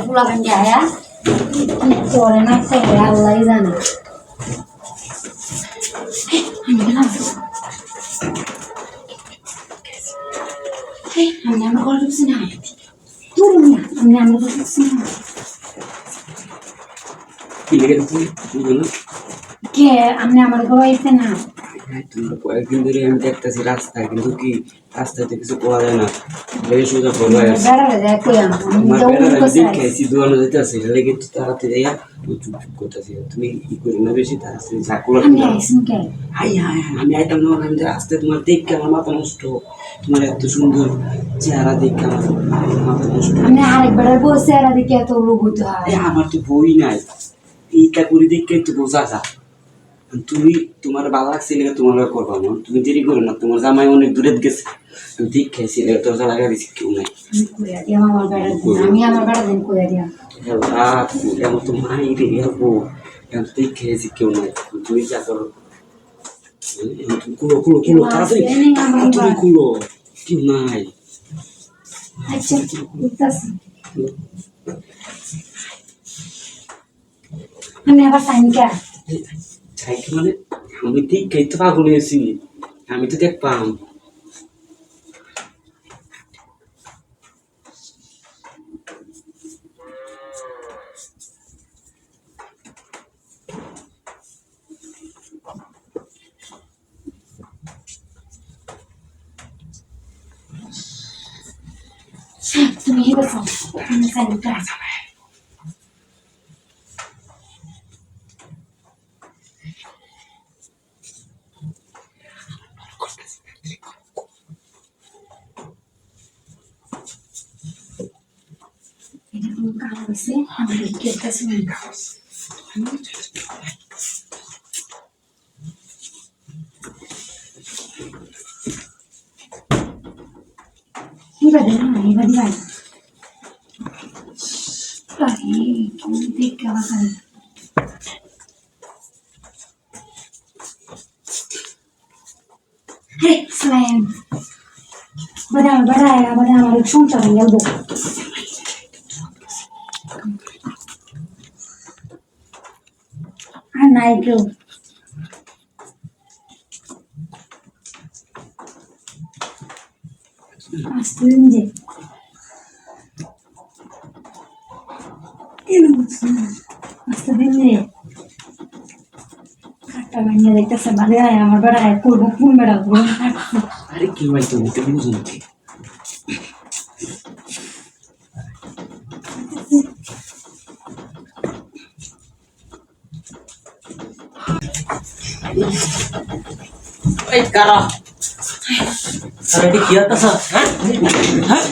পুলাগান যায় করে না থেকে আল্লাহ জানে আমি গেলাম আমি আমার ঘরে ঢুকছি না তুই না আমি আমার ঘরে ঢুকছি না কে আমি আমার ঘরে আইছে না তোমরা কয়েকদিন ধরে আমি দেখতেছি রাস্তায় কিন্তু কি রাস্তায় তো কিছু পাওয়া যায় না লেগে সোজা পড়বে দেখেছি দোয়ানো যেতেছে লেগে তাড়াতে যাইয়া চুপ চুপ করতেছি তুমি কি করি না বেশি তাড়াতাড়ি ঝাঁকুলা হাই হাই আমি আইতাম না আমি রাস্তায় তোমার দেখে আমার মাথা নষ্ট তোমার এত সুন্দর চেহারা দেখে আমার মাথা নষ্ট আমি আরেকবার বসে চেহারা দেখে এত রোগ হতে হয় আমার তো বই নাই এইটা করে দেখে একটু বোঝা যা তুমি তোমার ভালো লাগছে লেগে তোমার করবা না তুমি দেরি করো না তোমার জামাই অনেক দূরে গেছে তুমি ঠিক খেয়েছি লেগে তোর লাগা দিচ্ছি কেউ নাই আমি আমার বেড়া দিন করে দিয়া এমন তো মাই রে যাবো এখন তো ঠিক খেয়েছি কেউ নাই তুমি যা করো কুলো কুলো কুলো তাড়াতাড়ি তাড়াতাড়ি কুলো কেউ নাই আচ্ছা বুঝতেছি আমি আবার সাইনকা চাইকে মানে আমি ঠিক খাইতে পাগল হয়েছি আমি তো দেখপাম তুমি হেবে যাও আমি সাইনকা এরকম কাজ হয়েছে আমাদের কেটে শুনে এবার না এবার দিবাই তুমি দেখে আবার হে সালাম बड़ा बड़ा है बड़ा हमारे संसार में गल्बो আর নাই কেউ আস্তে দিন যে আস্তে দিন যে কাটটা বানিয়ে দেখতেছে বাদে আমার বেড়া করবো কোন বেড়া করবো আরে কি ভাই তুমি তো বুঝো না এই কারা আরে কি হতাছ হ্যাঁ হ্যাঁ